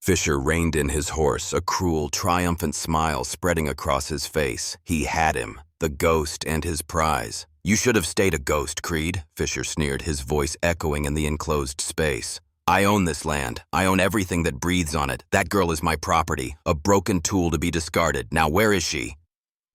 Fisher reined in his horse, a cruel, triumphant smile spreading across his face. He had him, the ghost and his prize. "You should have stayed a ghost, Creed," Fisher sneered, his voice echoing in the enclosed space. "I own this land. I own everything that breathes on it. That girl is my property, a broken tool to be discarded. Now where is she?"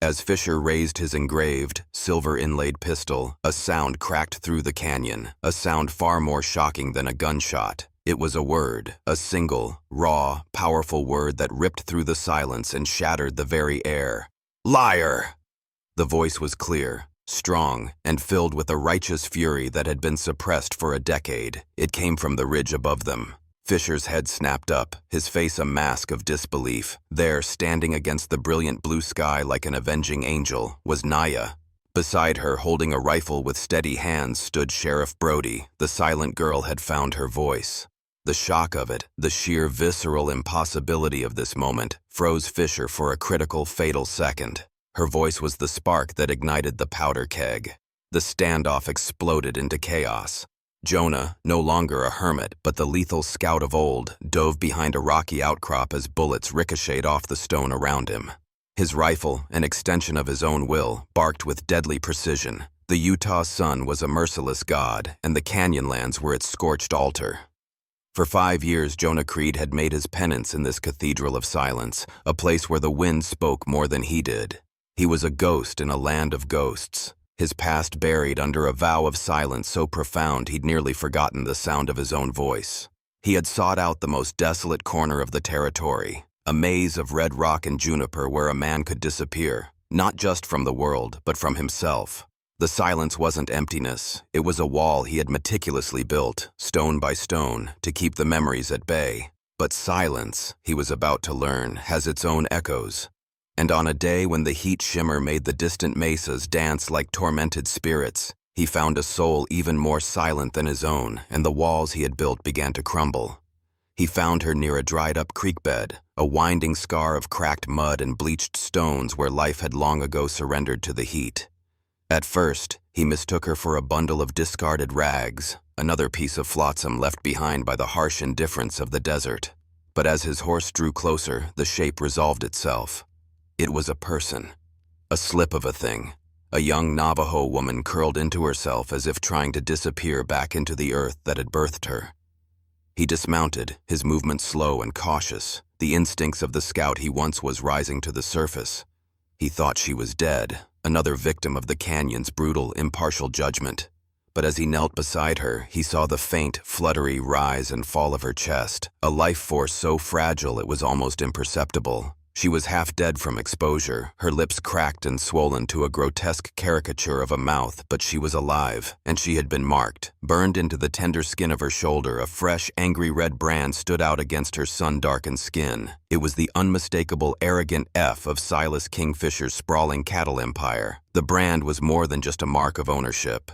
As Fisher raised his engraved, silver-inlaid pistol, a sound cracked through the canyon, a sound far more shocking than a gunshot. It was a word, a single, raw, powerful word that ripped through the silence and shattered the very air. "Liar!" The voice was clear, strong, and filled with a righteous fury that had been suppressed for a decade. It came from the ridge above them. Fisher's head snapped up, his face a mask of disbelief. There, standing against the brilliant blue sky like an avenging angel, was Naya. Beside her, holding a rifle with steady hands, stood Sheriff Brody. The silent girl had found her voice. The shock of it, the sheer visceral impossibility of this moment, froze Fisher for a critical, fatal second. Her voice was the spark that ignited the powder keg. The standoff exploded into chaos. Jonah, no longer a hermit, but the lethal scout of old, dove behind a rocky outcrop as bullets ricocheted off the stone around him. His rifle, an extension of his own will, barked with deadly precision. The Utah sun was a merciless god, and the Canyonlands were its scorched altar. For 5 years, Jonah Creed had made his penance in this cathedral of silence, a place where the wind spoke more than he did. He was a ghost in a land of ghosts, his past buried under a vow of silence so profound he'd nearly forgotten the sound of his own voice. He had sought out the most desolate corner of the territory, a maze of red rock and juniper where a man could disappear, not just from the world, but from himself. The silence wasn't emptiness. It was a wall he had meticulously built, stone by stone, to keep the memories at bay. But silence, he was about to learn, has its own echoes. And on a day when the heat shimmer made the distant mesas dance like tormented spirits, he found a soul even more silent than his own, and the walls he had built began to crumble. He found her near a dried-up creek bed, a winding scar of cracked mud and bleached stones where life had long ago surrendered to the heat. At first, he mistook her for a bundle of discarded rags, another piece of flotsam left behind by the harsh indifference of the desert. But as his horse drew closer, the shape resolved itself. It was a person, a slip of a thing, a young Navajo woman curled into herself as if trying to disappear back into the earth that had birthed her. He dismounted, his movements slow and cautious, the instincts of the scout he once was rising to the surface. He thought she was dead, another victim of the canyon's brutal, impartial judgment. But as he knelt beside her, he saw the faint, fluttery rise and fall of her chest, a life force so fragile it was almost imperceptible. She was half dead from exposure, her lips cracked and swollen to a grotesque caricature of a mouth, but she was alive, and she had been marked. Burned into the tender skin of her shoulder, a fresh, angry red brand stood out against her sun-darkened skin. It was the unmistakable, arrogant F of Silas Kingfisher's sprawling cattle empire. The brand was more than just a mark of ownership.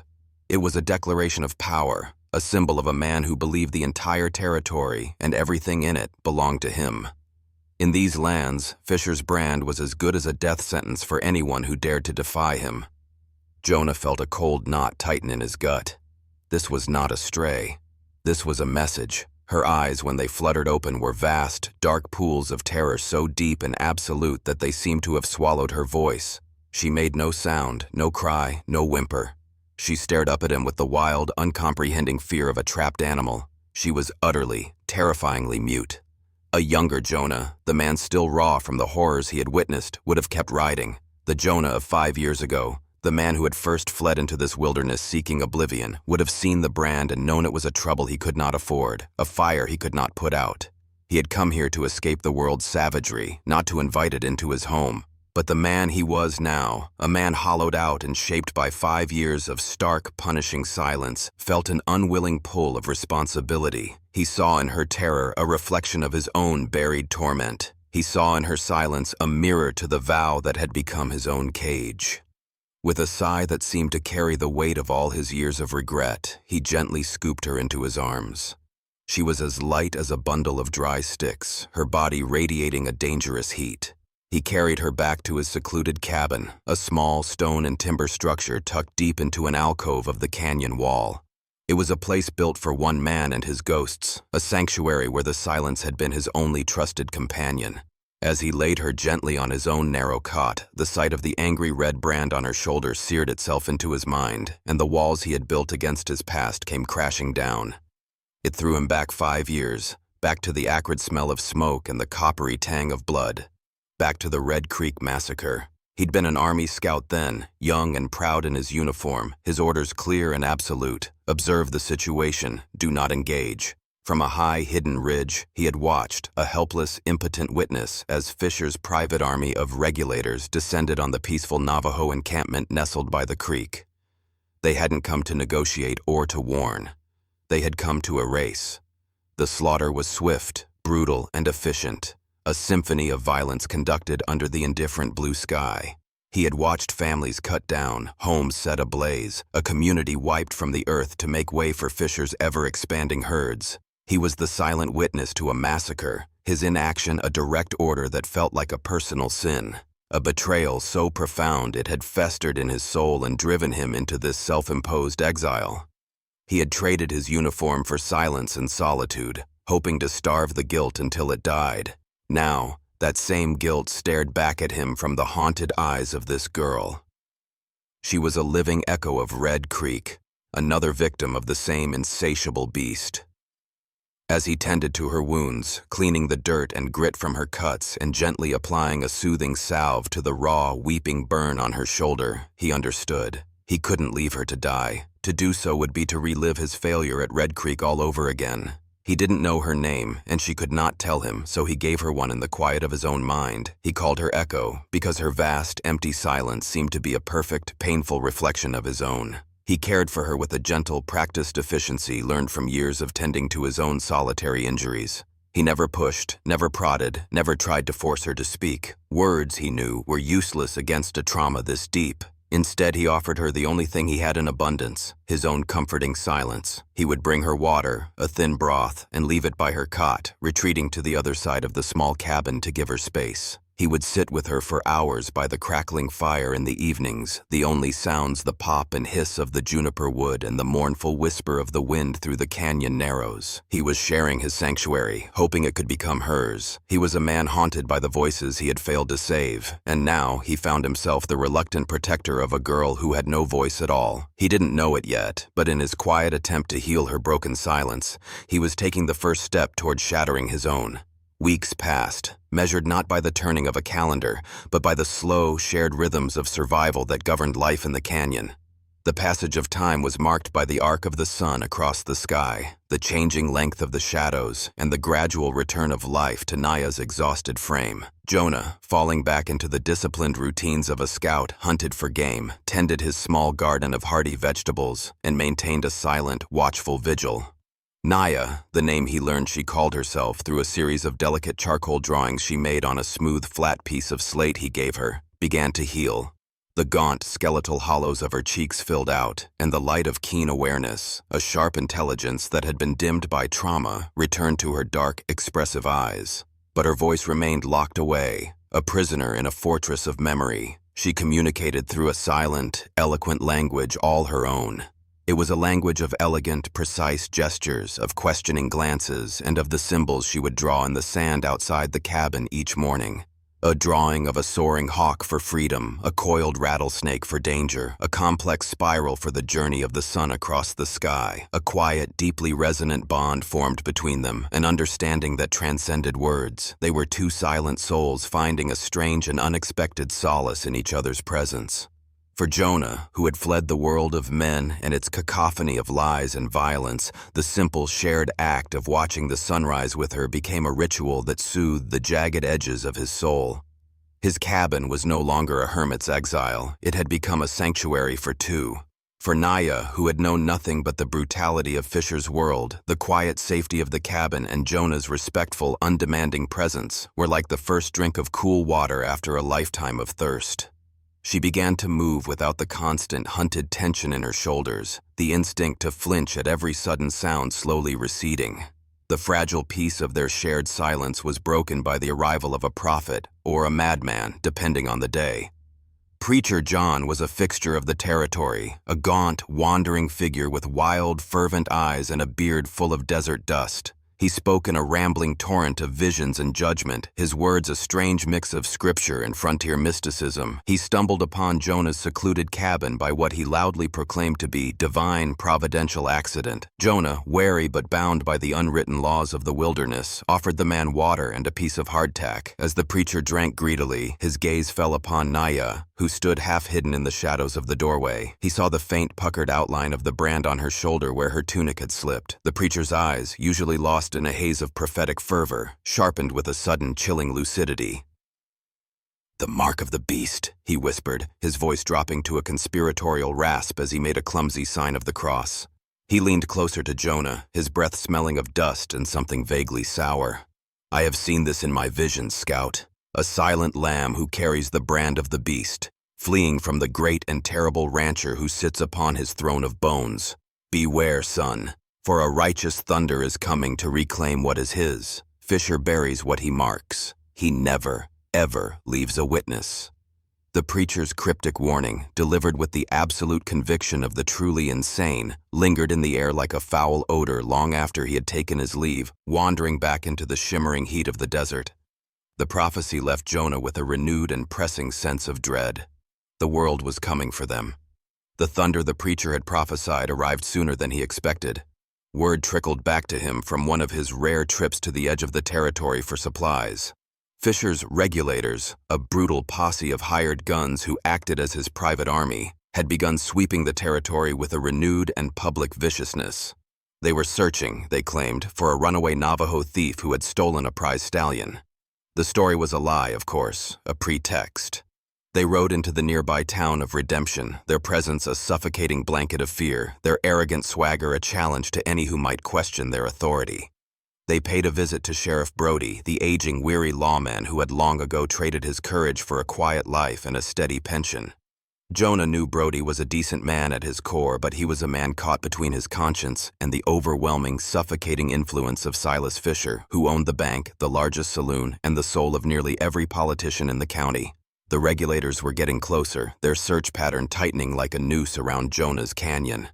It was a declaration of power, a symbol of a man who believed the entire territory and everything in it belonged to him. In these lands, Fisher's brand was as good as a death sentence for anyone who dared to defy him. Jonah felt a cold knot tighten in his gut. This was not a stray. This was a message. Her eyes, when they fluttered open, were vast, dark pools of terror so deep and absolute that they seemed to have swallowed her voice. She made no sound, no cry, no whimper. She stared up at him with the wild, uncomprehending fear of a trapped animal. She was utterly, terrifyingly mute. A younger Jonah, the man still raw from the horrors he had witnessed, would have kept riding. The Jonah of 5 years ago, the man who had first fled into this wilderness seeking oblivion, would have seen the brand and known it was a trouble he could not afford, a fire he could not put out. He had come here to escape the world's savagery, not to invite it into his home. But the man he was now, a man hollowed out and shaped by 5 years of stark, punishing silence, felt an unwilling pull of responsibility. He saw in her terror a reflection of his own buried torment. He saw in her silence a mirror to the vow that had become his own cage. With a sigh that seemed to carry the weight of all his years of regret, he gently scooped her into his arms. She was as light as a bundle of dry sticks, her body radiating a dangerous heat. He carried her back to his secluded cabin, a small stone and timber structure tucked deep into an alcove of the canyon wall. It was a place built for one man and his ghosts, a sanctuary where the silence had been his only trusted companion. As he laid her gently on his own narrow cot, the sight of the angry red brand on her shoulder seared itself into his mind, and the walls he had built against his past came crashing down. It threw him back 5 years, back to the acrid smell of smoke and the coppery tang of blood, back to the Red Creek Massacre. He'd been an Army scout then, young and proud in his uniform, his orders clear and absolute. Observe the situation, do not engage. From a high, hidden ridge, he had watched, a helpless, impotent witness, as Fisher's private army of regulators descended on the peaceful Navajo encampment nestled by the creek. They hadn't come to negotiate or to warn. They had come to erase. The slaughter was swift, brutal, and efficient. A symphony of violence conducted under the indifferent blue sky. He had watched families cut down, homes set ablaze, a community wiped from the earth to make way for Fisher's ever-expanding herds. He was the silent witness to a massacre, his inaction a direct order that felt like a personal sin, a betrayal so profound it had festered in his soul and driven him into this self-imposed exile. He had traded his uniform for silence and solitude, hoping to starve the guilt until it died. Now, that same guilt stared back at him from the haunted eyes of this girl. She was a living echo of Red Creek, another victim of the same insatiable beast. As he tended to her wounds, cleaning the dirt and grit from her cuts and gently applying a soothing salve to the raw, weeping burn on her shoulder, he understood. He couldn't leave her to die. To do so would be to relive his failure at Red Creek all over again. He didn't know her name, and she could not tell him, so he gave her one in the quiet of his own mind. He called her Echo, because her vast, empty silence seemed to be a perfect, painful reflection of his own. He cared for her with a gentle, practiced efficiency learned from years of tending to his own solitary injuries. He never pushed, never prodded, never tried to force her to speak. Words, he knew, were useless against a trauma this deep. Instead, he offered her the only thing he had in abundance, his own comforting silence. He would bring her water, a thin broth, and leave it by her cot, retreating to the other side of the small cabin to give her space. He would sit with her for hours by the crackling fire in the evenings, the only sounds the pop and hiss of the juniper wood and the mournful whisper of the wind through the canyon narrows. He was sharing his sanctuary, hoping it could become hers. He was a man haunted by the voices he had failed to save, and now he found himself the reluctant protector of a girl who had no voice at all. He didn't know it yet, but in his quiet attempt to heal her broken silence, he was taking the first step toward shattering his own. Weeks passed, measured not by the turning of a calendar, but by the slow, shared rhythms of survival that governed life in the canyon. The passage of time was marked by the arc of the sun across the sky, the changing length of the shadows, and the gradual return of life to Naya's exhausted frame. Jonah, falling back into the disciplined routines of a scout, hunted for game, tended his small garden of hardy vegetables, and maintained a silent, watchful vigil. Naya, the name he learned she called herself through a series of delicate charcoal drawings she made on a smooth, flat piece of slate he gave her, began to heal. The gaunt, skeletal hollows of her cheeks filled out, and the light of keen awareness, a sharp intelligence that had been dimmed by trauma, returned to her dark, expressive eyes. But her voice remained locked away, a prisoner in a fortress of memory. She communicated through a silent, eloquent language all her own. It was a language of elegant, precise gestures, of questioning glances, and of the symbols she would draw in the sand outside the cabin each morning. A drawing of a soaring hawk for freedom, a coiled rattlesnake for danger, a complex spiral for the journey of the sun across the sky. A quiet, deeply resonant bond formed between them, an understanding that transcended words. They were two silent souls finding a strange and unexpected solace in each other's presence. For Jonah, who had fled the world of men and its cacophony of lies and violence, the simple shared act of watching the sunrise with her became a ritual that soothed the jagged edges of his soul. His cabin was no longer a hermit's exile. It had become a sanctuary for two. For Naya, who had known nothing but the brutality of Fisher's world, the quiet safety of the cabin and Jonah's respectful, undemanding presence were like the first drink of cool water after a lifetime of thirst. She began to move without the constant, hunted tension in her shoulders, the instinct to flinch at every sudden sound slowly receding. The fragile peace of their shared silence was broken by the arrival of a prophet or a madman, depending on the day. Preacher John was a fixture of the territory, a gaunt, wandering figure with wild, fervent eyes and a beard full of desert dust. He spoke in a rambling torrent of visions and judgment, his words a strange mix of scripture and frontier mysticism. He stumbled upon Jonah's secluded cabin by what he loudly proclaimed to be divine, providential accident. Jonah, wary but bound by the unwritten laws of the wilderness, offered the man water and a piece of hardtack. As the preacher drank greedily, his gaze fell upon Naya, who stood half-hidden in the shadows of the doorway. He saw the faint, puckered outline of the brand on her shoulder where her tunic had slipped. The preacher's eyes, usually lost in a haze of prophetic fervor, sharpened with a sudden, chilling lucidity. "The mark of the beast," he whispered, his voice dropping to a conspiratorial rasp as he made a clumsy sign of the cross. He leaned closer to Jonah, his breath smelling of dust and something vaguely sour. "I have seen this in my visions, Scout. A silent lamb who carries the brand of the beast, fleeing from the great and terrible rancher who sits upon his throne of bones. Beware, son, for a righteous thunder is coming to reclaim what is his. Fisher buries what he marks. He never, ever leaves a witness." The preacher's cryptic warning, delivered with the absolute conviction of the truly insane, lingered in the air like a foul odor long after he had taken his leave, wandering back into the shimmering heat of the desert. The prophecy left Jonah with a renewed and pressing sense of dread. The world was coming for them. The thunder the preacher had prophesied arrived sooner than he expected. Word trickled back to him from one of his rare trips to the edge of the territory for supplies. Fisher's regulators, a brutal posse of hired guns who acted as his private army, had begun sweeping the territory with a renewed and public viciousness. They were searching, they claimed, for a runaway Navajo thief who had stolen a prize stallion. The story was a lie, of course, a pretext. They rode into the nearby town of Redemption, their presence a suffocating blanket of fear, their arrogant swagger a challenge to any who might question their authority. They paid a visit to Sheriff Brody, the aging, weary lawman who had long ago traded his courage for a quiet life and a steady pension. Jonah knew Brody was a decent man at his core, but he was a man caught between his conscience and the overwhelming, suffocating influence of Silas Fisher, who owned the bank, the largest saloon, and the soul of nearly every politician in the county. The regulators were getting closer, their search pattern tightening like a noose around Jonah's canyon.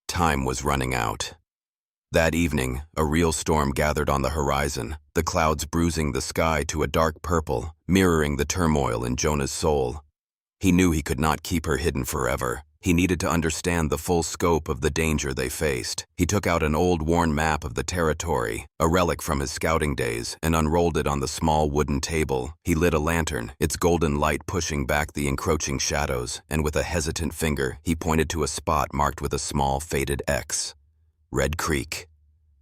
Time was running out. That evening, a real storm gathered on the horizon, the clouds bruising the sky to a dark purple, mirroring the turmoil in Jonah's soul. He knew he could not keep her hidden forever. He needed to understand the full scope of the danger they faced. He took out an old, worn map of the territory, a relic from his scouting days, and unrolled it on the small wooden table. He lit a lantern, its golden light pushing back the encroaching shadows, and with a hesitant finger, he pointed to a spot marked with a small, faded X. Red Creek.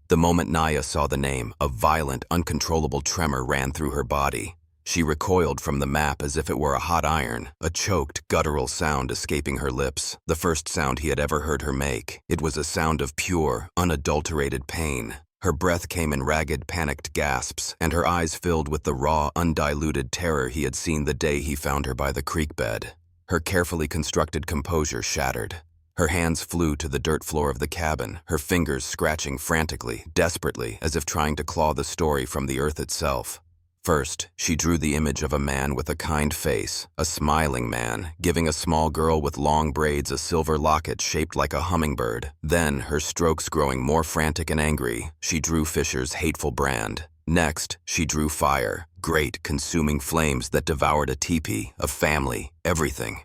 The moment Naya saw the name, a violent, uncontrollable tremor ran through her body. She recoiled from the map as if it were a hot iron, a choked, guttural sound escaping her lips, the first sound he had ever heard her make. It was a sound of pure, unadulterated pain. Her breath came in ragged, panicked gasps, and her eyes filled with the raw, undiluted terror he had seen the day he found her by the creek bed. Her carefully constructed composure shattered. Her hands flew to the dirt floor of the cabin, her fingers scratching frantically, desperately, as if trying to claw the story from the earth itself. First, she drew the image of a man with a kind face, a smiling man, giving a small girl with long braids a silver locket shaped like a hummingbird. Then, her strokes growing more frantic and angry, she drew Fisher's hateful brand. Next, she drew fire, great, consuming flames that devoured a teepee, a family, everything.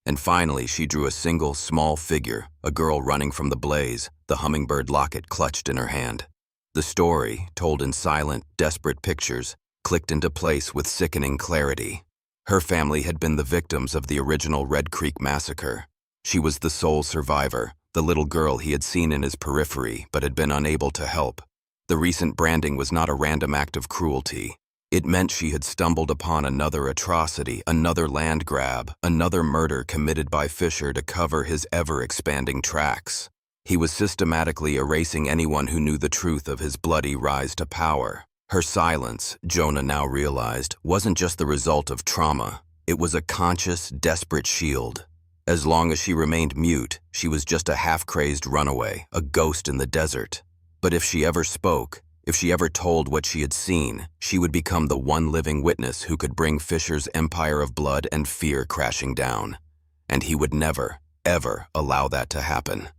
And finally, she drew a single, small figure, a girl running from the blaze, the hummingbird locket clutched in her hand. The story, told in silent, desperate pictures, clicked into place with sickening clarity. Her family had been the victims of the original Red Creek massacre. She was the sole survivor, the little girl he had seen in his periphery but had been unable to help. The recent branding was not a random act of cruelty. It meant she had stumbled upon another atrocity, another land grab, another murder committed by Fisher to cover his ever-expanding tracks. He was systematically erasing anyone who knew the truth of his bloody rise to power. Her silence, Jonah now realized, wasn't just the result of trauma. It was a conscious, desperate shield. As long as she remained mute, she was just a half-crazed runaway, a ghost in the desert. But if she ever spoke, If she ever told what she had seen, she would become the one living witness who could bring Fisher's empire of blood and fear crashing down. And he would never, ever allow that to happen.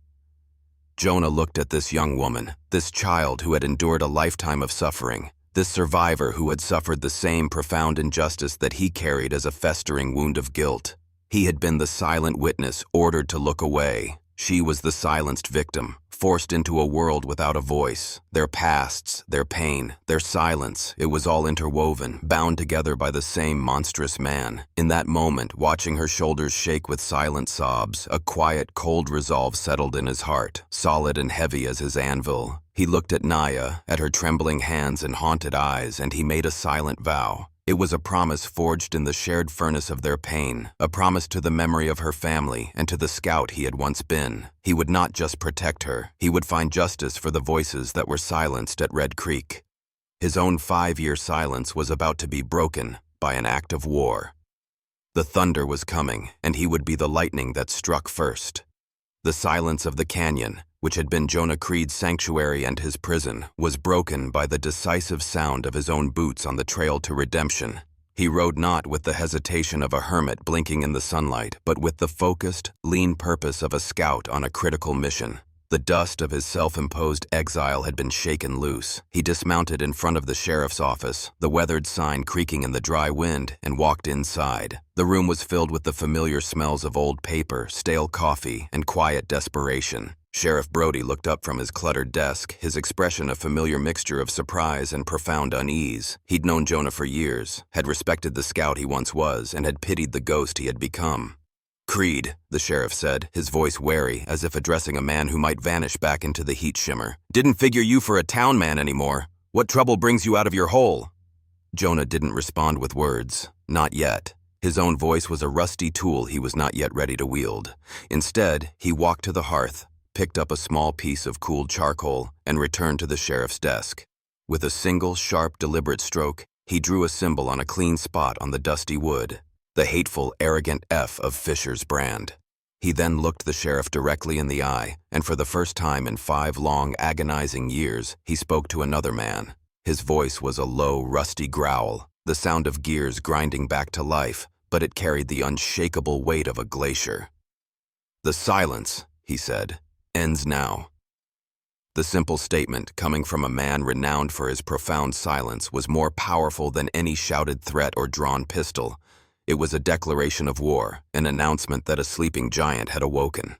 Jonah looked at this young woman, this child who had endured a lifetime of suffering, this survivor who had suffered the same profound injustice that he carried as a festering wound of guilt. He had been the silent witness ordered to look away. She was the silenced victim, forced into a world without a voice. Their pasts, their pain, their silence, it was all interwoven, bound together by the same monstrous man. In that moment, watching her shoulders shake with silent sobs, a quiet, cold resolve settled in his heart, solid and heavy as his anvil. He looked at Naya, at her trembling hands and haunted eyes, and he made a silent vow. It was a promise forged in the shared furnace of their pain, a promise to the memory of her family and to the scout he had once been. He would not just protect her, he would find justice for the voices that were silenced at Red Creek. His own 5-year silence was about to be broken by an act of war. The thunder was coming, and he would be the lightning that struck first. The silence of the canyon, which had been Jonah Creed's sanctuary and his prison, was broken by the decisive sound of his own boots on the trail to redemption. He rode not with the hesitation of a hermit blinking in the sunlight, but with the focused, lean purpose of a scout on a critical mission. The dust of his self-imposed exile had been shaken loose. He dismounted in front of the sheriff's office, the weathered sign creaking in the dry wind, and walked inside. The room was filled with the familiar smells of old paper, stale coffee, and quiet desperation. Sheriff Brody looked up from his cluttered desk, his expression a familiar mixture of surprise and profound unease. He'd known Jonah for years, had respected the scout he once was, and had pitied the ghost he had become. "Creed," the sheriff said, his voice wary, as if addressing a man who might vanish back into the heat shimmer. "Didn't figure you for a town man anymore. What trouble brings you out of your hole?" Jonah didn't respond with words. Not yet. His own voice was a rusty tool he was not yet ready to wield. Instead, he walked to the hearth, picked up a small piece of cooled charcoal, and returned to the sheriff's desk. With a single, sharp, deliberate stroke, he drew a symbol on a clean spot on the dusty wood. The hateful, arrogant F of Fisher's brand. He then looked the sheriff directly in the eye, and for the first time in 5 long, agonizing years, he spoke to another man. His voice was a low, rusty growl, the sound of gears grinding back to life, but it carried the unshakable weight of a glacier. "The silence," he said, "ends now." The simple statement, coming from a man renowned for his profound silence, was more powerful than any shouted threat or drawn pistol. It was a declaration of war, an announcement that a sleeping giant had awoken.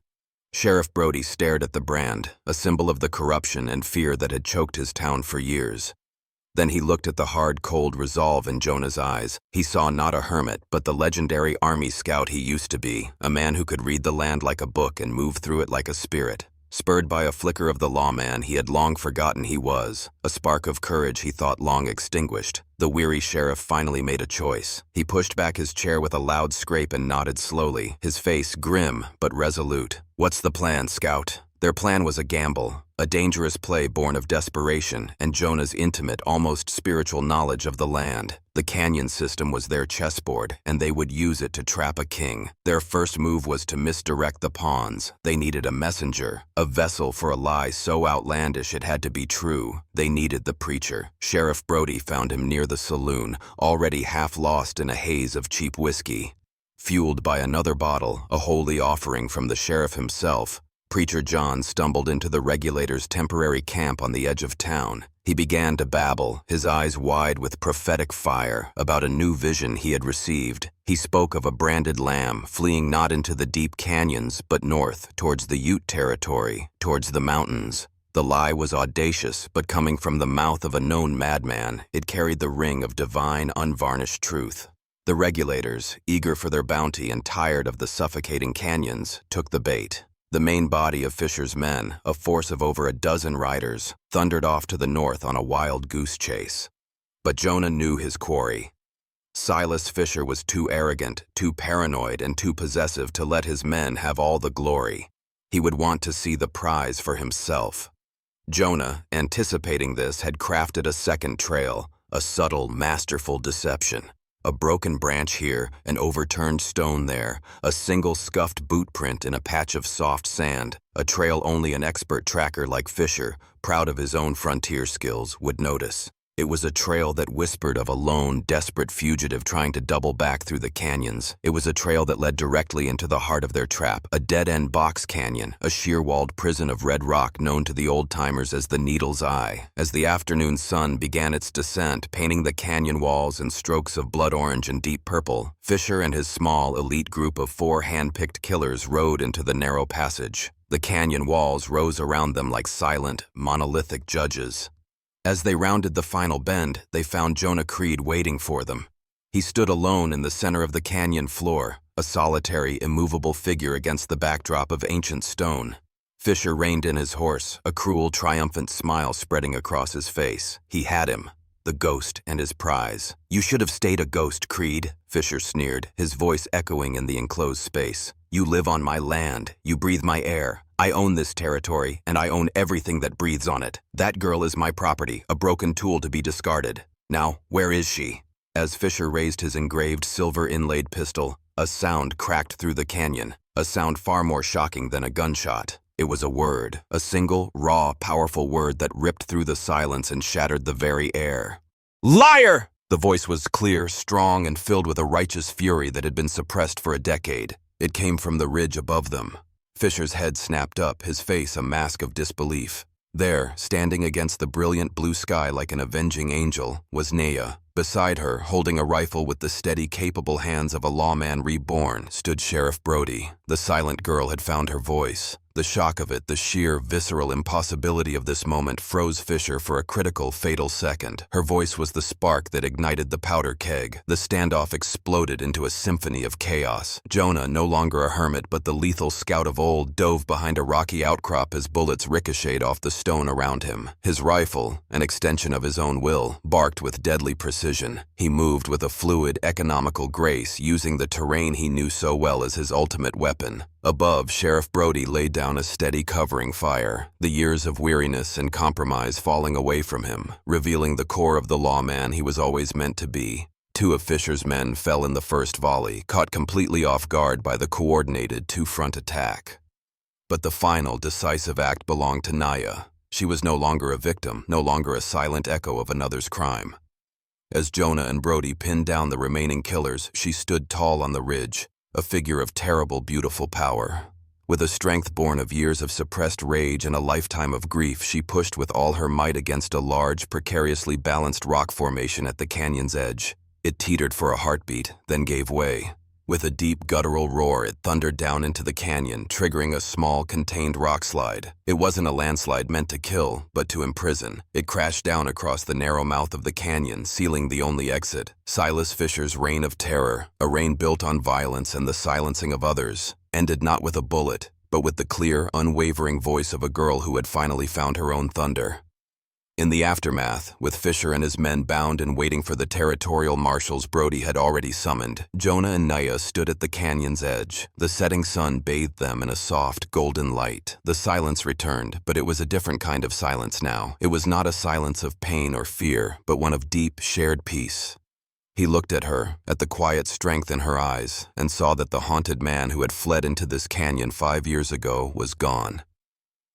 Sheriff Brody stared at the brand, a symbol of the corruption and fear that had choked his town for years. Then he looked at the hard, cold resolve in Jonah's eyes. He saw not a hermit, but the legendary army scout he used to be, a man who could read the land like a book and move through it like a spirit. Spurred by a flicker of the lawman he had long forgotten he was, a spark of courage he thought long extinguished, the weary sheriff finally made a choice. He pushed back his chair with a loud scrape and nodded slowly, his face grim but resolute. "What's the plan, Scout?" Their plan was a gamble, a dangerous play born of desperation and Jonah's intimate, almost spiritual knowledge of the land. The canyon system was their chessboard, and they would use it to trap a king. Their first move was to misdirect the pawns. They needed a messenger, a vessel for a lie so outlandish it had to be true. They needed the preacher. Sheriff Brody found him near the saloon, already half lost in a haze of cheap whiskey. Fueled by another bottle, a holy offering from the sheriff himself, Preacher John stumbled into the regulator's temporary camp on the edge of town. He began to babble, his eyes wide with prophetic fire, about a new vision he had received. He spoke of a branded lamb fleeing not into the deep canyons, but north, towards the Ute territory, towards the mountains. The lie was audacious, but coming from the mouth of a known madman, it carried the ring of divine, unvarnished truth. The regulators, eager for their bounty and tired of the suffocating canyons, took the bait. The main body of Fisher's men, a force of over a dozen riders, thundered off to the north on a wild goose chase. But Jonah knew his quarry. Silas Fisher was too arrogant, too paranoid, and too possessive to let his men have all the glory. He would want to see the prize for himself. Jonah, anticipating this, had crafted a second trail, a subtle, masterful deception. A broken branch here, an overturned stone there, a single scuffed boot print in a patch of soft sand, a trail only an expert tracker like Fisher, proud of his own frontier skills, would notice. It was a trail that whispered of a lone, desperate fugitive trying to double back through the canyons. It was a trail that led directly into the heart of their trap, a dead-end box canyon, a sheer-walled prison of red rock known to the old-timers as the Needle's Eye. As the afternoon sun began its descent, painting the canyon walls in strokes of blood orange and deep purple, Fisher and his small, elite group of 4 hand-picked killers rode into the narrow passage. The canyon walls rose around them like silent, monolithic judges. As they rounded the final bend, they found Jonah Creed waiting for them. He stood alone in the center of the canyon floor, a solitary, immovable figure against the backdrop of ancient stone. Fisher reined in his horse, a cruel, triumphant smile spreading across his face. He had him, the ghost and his prize. "You should have stayed a ghost, Creed," Fisher sneered, his voice echoing in the enclosed space. "You live on my land, you breathe my air. I own this territory, and I own everything that breathes on it. That girl is my property, a broken tool to be discarded. Now, where is she?" As Fisher raised his engraved silver-inlaid pistol, a sound cracked through the canyon, a sound far more shocking than a gunshot. It was a word, a single, raw, powerful word that ripped through the silence and shattered the very air. "Liar!" The voice was clear, strong, and filled with a righteous fury that had been suppressed for a decade. It came from the ridge above them. Fisher's head snapped up, his face a mask of disbelief. There, standing against the brilliant blue sky like an avenging angel, was Naya. Beside her, holding a rifle with the steady, capable hands of a lawman reborn, stood Sheriff Brody. The silent girl had found her voice. The shock of it, the sheer, visceral impossibility of this moment froze Fisher for a critical, fatal second. Her voice was the spark that ignited the powder keg. The standoff exploded into a symphony of chaos. Jonah, no longer a hermit but the lethal scout of old, dove behind a rocky outcrop as bullets ricocheted off the stone around him. His rifle, an extension of his own will, barked with deadly precision. He moved with a fluid, economical grace, using the terrain he knew so well as his ultimate weapon. Above, Sheriff Brody laid down a steady covering fire, the years of weariness and compromise falling away from him, revealing the core of the lawman he was always meant to be. 2 of Fisher's men fell in the first volley, caught completely off guard by the coordinated 2-front attack. But the final, decisive act belonged to Naya. She was no longer a victim, no longer a silent echo of another's crime. As Jonah and Brody pinned down the remaining killers, she stood tall on the ridge, a figure of terrible, beautiful power. With a strength born of years of suppressed rage and a lifetime of grief, she pushed with all her might against a large, precariously balanced rock formation at the canyon's edge. It teetered for a heartbeat, then gave way. With a deep, guttural roar, it thundered down into the canyon, triggering a small, contained rock slide. It wasn't a landslide meant to kill, but to imprison. It crashed down across the narrow mouth of the canyon, sealing the only exit. Silas Fisher's reign of terror, a reign built on violence and the silencing of others, ended not with a bullet, but with the clear, unwavering voice of a girl who had finally found her own thunder. In the aftermath, with Fisher and his men bound and waiting for the territorial marshals Brody had already summoned, Jonah and Naya stood at the canyon's edge. The setting sun bathed them in a soft, golden light. The silence returned, but it was a different kind of silence now. It was not a silence of pain or fear, but one of deep, shared peace. He looked at her, at the quiet strength in her eyes, and saw that the haunted man who had fled into this canyon 5 years ago was gone.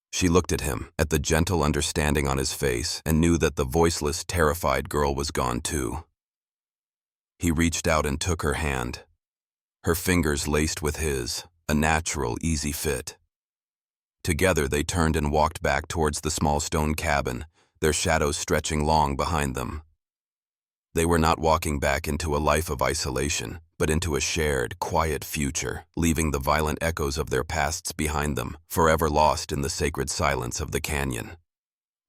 She looked at him, at the gentle understanding on his face, and knew that the voiceless, terrified girl was gone too. He reached out and took her hand. Her fingers laced with his, a natural, easy fit. Together they turned and walked back towards the small stone cabin, their shadows stretching long behind them. They were not walking back into a life of isolation, but into a shared, quiet future, leaving the violent echoes of their pasts behind them, forever lost in the sacred silence of the canyon.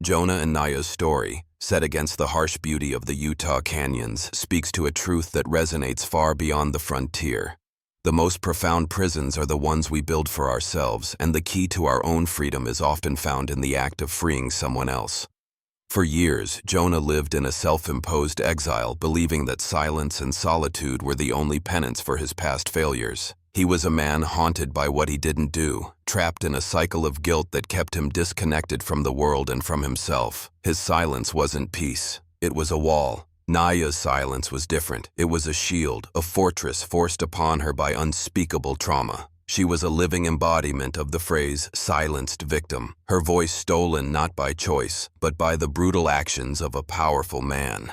Jonah and Naya's story, set against the harsh beauty of the Utah canyons, speaks to a truth that resonates far beyond the frontier. The most profound prisons are the ones we build for ourselves, and the key to our own freedom is often found in the act of freeing someone else. For years, Jonah lived in a self-imposed exile, believing that silence and solitude were the only penance for his past failures. He was a man haunted by what he didn't do, trapped in a cycle of guilt that kept him disconnected from the world and from himself. His silence wasn't peace. It was a wall, Naya's silence was different. It was a shield, a fortress forced upon her by unspeakable trauma. She was a living embodiment of the phrase silenced victim, her voice stolen not by choice, but by the brutal actions of a powerful man.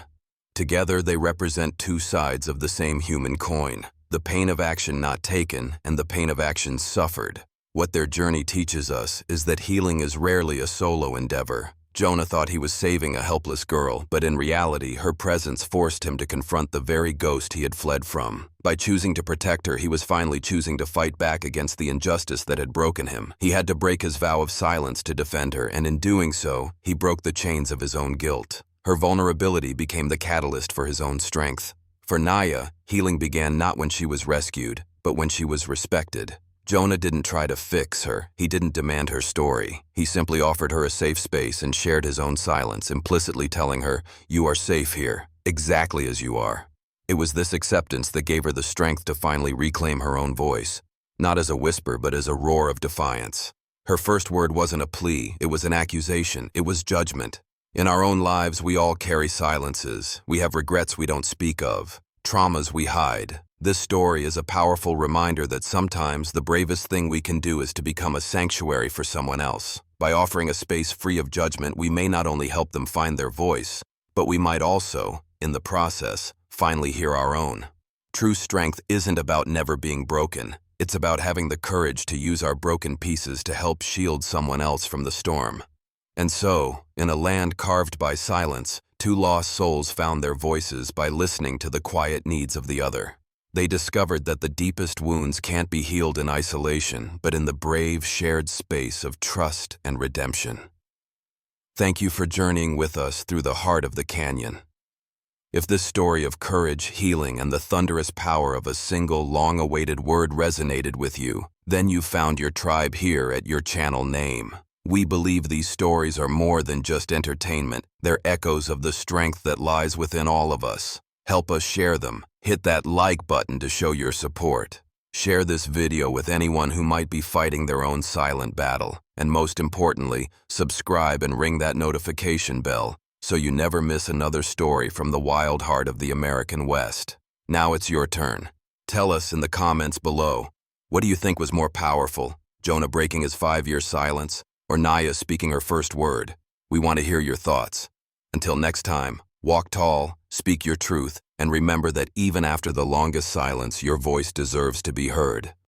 Together they represent two sides of the same human coin, the pain of action not taken and the pain of action suffered. What their journey teaches us is that healing is rarely a solo endeavor. Jonah thought he was saving a helpless girl, but in reality, her presence forced him to confront the very ghost he had fled from. By choosing to protect her, he was finally choosing to fight back against the injustice that had broken him. He had to break his vow of silence to defend her, and in doing so, he broke the chains of his own guilt. Her vulnerability became the catalyst for his own strength. For Naya, healing began not when she was rescued, but when she was respected. Jonah didn't try to fix her. He didn't demand her story. He simply offered her a safe space and shared his own silence, implicitly telling her, "You are safe here, exactly as you are." It was this acceptance that gave her the strength to finally reclaim her own voice, not as a whisper, but as a roar of defiance. Her first word wasn't a plea, it was an accusation, it was judgment. In our own lives, we all carry silences. We have regrets we don't speak of, traumas we hide. This story is a powerful reminder that sometimes the bravest thing we can do is to become a sanctuary for someone else. By offering a space free of judgment, we may not only help them find their voice, but we might also, in the process, finally hear our own. True strength isn't about never being broken. It's about having the courage to use our broken pieces to help shield someone else from the storm. And so, in a land carved by silence, two lost souls found their voices by listening to the quiet needs of the other. They discovered that the deepest wounds can't be healed in isolation, but in the brave, shared space of trust and redemption. Thank you for journeying with us through the heart of the canyon. If this story of courage, healing, and the thunderous power of a single, long-awaited word resonated with you, then you found your tribe here at your channel name. We believe these stories are more than just entertainment. They're echoes of the strength that lies within all of us. Help us share them. Hit that like button to show your support. Share this video with anyone who might be fighting their own silent battle. And most importantly, subscribe and ring that notification bell so you never miss another story from the wild heart of the American West. Now it's your turn. Tell us in the comments below, what do you think was more powerful, Jonah breaking his 5-year silence, or Naya speaking her first word? We want to hear your thoughts. Until next time, walk tall, speak your truth, and remember that even after the longest silence, your voice deserves to be heard.